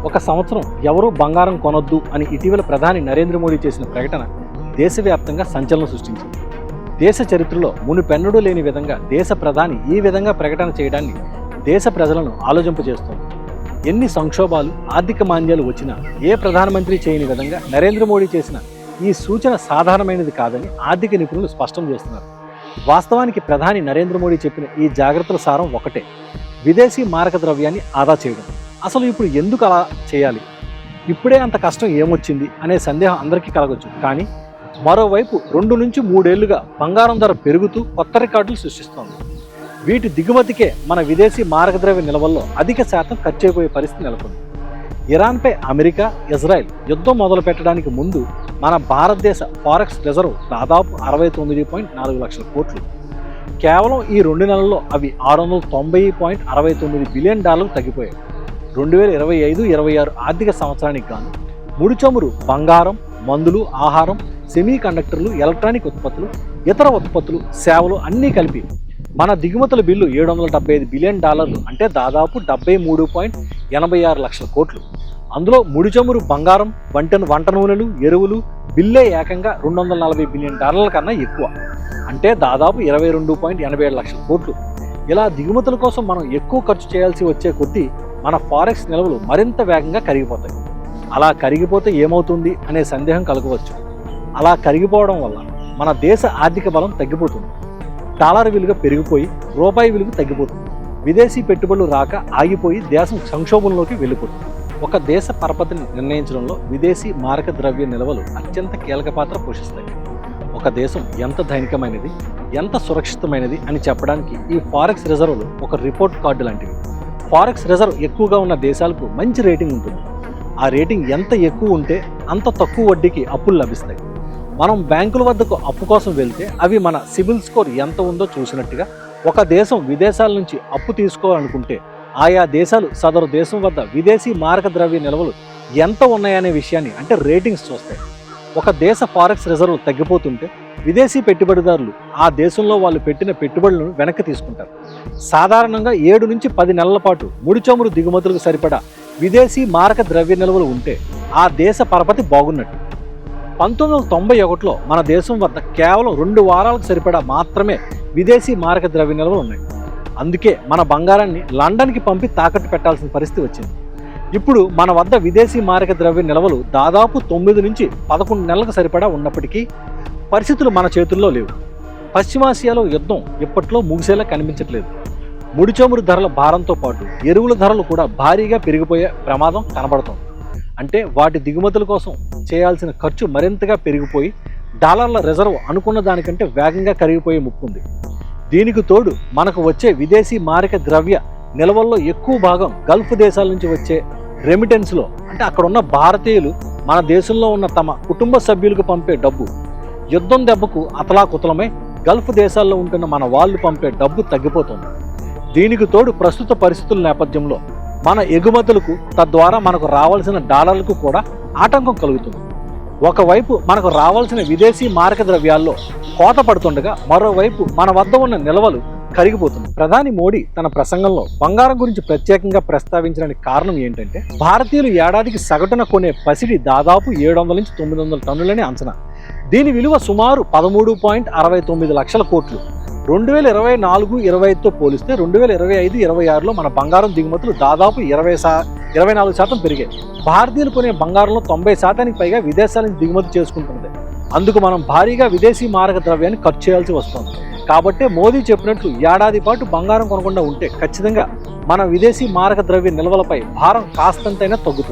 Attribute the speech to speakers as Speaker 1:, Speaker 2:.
Speaker 1: ఒక సంవత్సరం ఎవరూ బంగారం కొనొద్దు అని ఇటీవల ప్రధాని నరేంద్ర మోడీ చేసిన ప్రకటన దేశవ్యాప్తంగా సంచలనం సృష్టించింది. దేశ చరిత్రలో మునుపెన్నడూ లేని విధంగా దేశ ప్రధాని ఈ విధంగా ప్రకటన చేయడాన్ని దేశ ప్రజలను ఆలోచింపజేస్తోంది. ఎన్ని సంక్షోభాలు, ఆర్థిక మాంద్యాలు వచ్చినా ఏ ప్రధానమంత్రి చేయని విధంగా నరేంద్ర మోడీ చేసిన ఈ సూచన సాధారణమైనది కాదని ఆర్థిక నిపుణులు స్పష్టం చేస్తున్నారు. వాస్తవానికి ప్రధాని నరేంద్ర మోడీ చెప్పిన ఈ జాగ్రత్తల సారం ఒకటే: విదేశీ మారక ద్రవ్యాన్ని ఆదా చేయడం. అసలు ఇప్పుడు ఎందుకు అలా చేయాలి? ఇప్పుడే అంత కష్టం ఏమొచ్చింది అనే సందేహం అందరికీ కలగొచ్చు. కానీ మరోవైపు 2 నుంచి 3 ఏళ్లుగా బంగారం ధర పెరుగుతూ కొత్త రికార్డులు సృష్టిస్తోంది. వీటి దిగుమతికే మన విదేశీ మారక ద్రవ్య నిల్వల్లో అధిక శాతం ఖర్చయిపోయే పరిస్థితి నెలకొంది. ఇరాన్పై అమెరికా, ఇజ్రాయెల్ యుద్ధం మొదలు పెట్టడానికి ముందు మన భారతదేశ ఫారెక్స్ రిజర్వ్ దాదాపు 69.4 లక్షల కోట్లు. కేవలం ఈ 2 నెలల్లో అవి $690.69 బిలియన్ తగ్గిపోయాయి. 2025-26 ఆర్థిక సంవత్సరానికి గాను ముడి చమురు, బంగారం, మందులు, ఆహారం, సెమీ కండక్టర్లు, ఎలక్ట్రానిక్ ఉత్పత్తులు, ఇతర ఉత్పత్తులు, సేవలు అన్నీ కలిపి మన దిగుమతుల బిల్లు $775 బిలియన్, అంటే దాదాపు 73.86 లక్షల కోట్లు. అందులో ముడి చమురు, బంగారం, వంట నూనెలు, ఎరువులు బిల్లే ఏకంగా $240 బిలియన్ కన్నా ఎక్కువ, అంటే దాదాపు 22.87 లక్షల కోట్లు. ఇలా దిగుమతుల కోసం మనం ఎక్కువ ఖర్చు చేయాల్సి వచ్చే కొద్దీ మన ఫారెక్స్ నిల్వలు మరింత వేగంగా కరిగిపోతాయి. అలా కరిగిపోతే ఏమవుతుంది అనే సందేహం కలగవచ్చు. అలా కరిగిపోవడం వల్ల మన దేశ ఆర్థిక బలం తగ్గిపోతుంది. డాలర్ విలువ పెరిగిపోయి రూపాయి విలువ తగ్గిపోతుంది. విదేశీ పెట్టుబడులు రాక ఆగిపోయి దేశం సంక్షోభంలోకి వెళ్ళిపోతుంది. ఒక దేశ పరపతిని నిర్ణయించడంలో విదేశీ మారక ద్రవ్య నిల్వలు అత్యంత కీలక పాత్ర పోషిస్తాయి. ఒక దేశం ఎంత ధనికమైనది, ఎంత సురక్షితమైనది అని చెప్పడానికి ఈ ఫారెక్స్ రిజర్వులు ఒక రిపోర్ట్ కార్డు లాంటివి. ఫారెక్స్ రిజర్వ్ ఎక్కువగా ఉన్న దేశాలకు మంచి రేటింగ్ ఉంటుంది. ఆ రేటింగ్ ఎంత ఎక్కువ ఉంటే అంత తక్కువ వడ్డీకి అప్పులు లభిస్తాయి. మనం బ్యాంకుల వద్దకు అప్పు కోసం వెళ్తే అవి మన సిబిల్ స్కోర్ ఎంత ఉందో చూసినట్టుగా ఒక దేశం విదేశాల నుంచి అప్పు తీసుకోవాలనుకుంటే ఆయా దేశాలు సదరు దేశం వద్ద విదేశీ మారక ద్రవ్య నిల్వలు ఎంత ఉన్నాయనే విషయాన్ని, అంటే రేటింగ్స్ చూస్తాయి. ఒక దేశ ఫారెక్స్ రిజర్వ్ తగ్గిపోతుంటే విదేశీ పెట్టుబడిదారులు ఆ దేశంలో వాళ్ళు పెట్టిన పెట్టుబడులను వెనక్కి తీసుకుంటారు. సాధారణంగా 7 నుంచి 10 నెలల పాటు ముడి చమురు దిగుమతులకు సరిపడా విదేశీ మారక ద్రవ్య నిల్వలు ఉంటే ఆ దేశ పరపతి బాగున్నట్టు. 1991లో మన దేశం వద్ద కేవలం 2 వారాలకు సరిపడా మాత్రమే విదేశీ మారక ద్రవ్య నిల్వలు ఉన్నాయి. అందుకే మన బంగారాన్ని లండన్కి పంపి తాకట్టు పెట్టాల్సిన పరిస్థితి వచ్చింది. ఇప్పుడు మన వద్ద విదేశీ మారక ద్రవ్య నిల్వలు దాదాపు 9 నుంచి 11 నెలలకు సరిపడా ఉన్నప్పటికీ పరిస్థితులు మన చేతుల్లో లేవు. పశ్చిమాసియాలో యుద్ధం ఇప్పట్లో ముగిసేలా కనిపించట్లేదు. ముడి చమురు ధరల భారంతో పాటు ఎరువుల ధరలు కూడా భారీగా పెరిగిపోయే ప్రమాదం కనబడుతోంది. అంటే వాటి దిగుమతుల కోసం చేయాల్సిన ఖర్చు మరింతగా పెరిగిపోయి డాలర్ల రిజర్వ్ అనుకున్న దానికంటే వేగంగా కరిగిపోయే ముప్పు ఉంది. దీనికి తోడు మనకు వచ్చే విదేశీ మారక ద్రవ్య నిల్వల్లో ఎక్కువ భాగం గల్ఫ్ దేశాల నుంచి వచ్చే రెమిటెన్స్లో, అంటే అక్కడ ఉన్న భారతీయులు మన దేశంలో ఉన్న తమ కుటుంబ సభ్యులకు పంపే డబ్బు యుద్ధం దెబ్బకు అతలాకుతలమై గల్ఫ్ దేశాల్లో ఉంటున్న మన వాళ్ళు పంపే డబ్బు తగ్గిపోతుంది. దీనికి తోడు ప్రస్తుత పరిస్థితుల నేపథ్యంలో మన ఎగుమతులకు, తద్వారా మనకు రావాల్సిన డాలర్లకు కూడా ఆటంకం కలుగుతుంది. ఒకవైపు మనకు రావాల్సిన విదేశీ మారక ద్రవ్యాల్లో కోత పడుతుండగా మరోవైపు మన వద్ద ఉన్న నిల్వలు కరిగిపోతుంది. ప్రధాని మోడీ తన ప్రసంగంలో బంగారం గురించి ప్రత్యేకంగా ప్రస్తావించడానికి కారణం ఏంటంటే, భారతీయులు ఏడాదికి సగటున కొనే పసిడి దాదాపు 700 నుంచి 900 టన్నులని అంచనా. దీని విలువ సుమారు 13.69 లక్షల కోట్లు. 2024-25తో పోలిస్తే 2025-26లో మన బంగారం దిగుమతులు దాదాపు 24% పెరిగాయి. భారతీయులు కొనే బంగారంలో 90% పైగా విదేశాల నుంచి దిగుమతి చేసుకుంటుంది. అందుకు మనం భారీగా విదేశీ మారక ద్రవ్యాన్ని ఖర్చు చేయాల్సి వస్తుంది. కాబట్టే మోదీ చెప్పినట్లు ఏడాది పాటు బంగారం కొనకుండా ఉంటే ఖచ్చితంగా మన విదేశీ మారక ద్రవ్య నిల్వలపై భారం కాస్తంతైనా తగ్గుతుంది.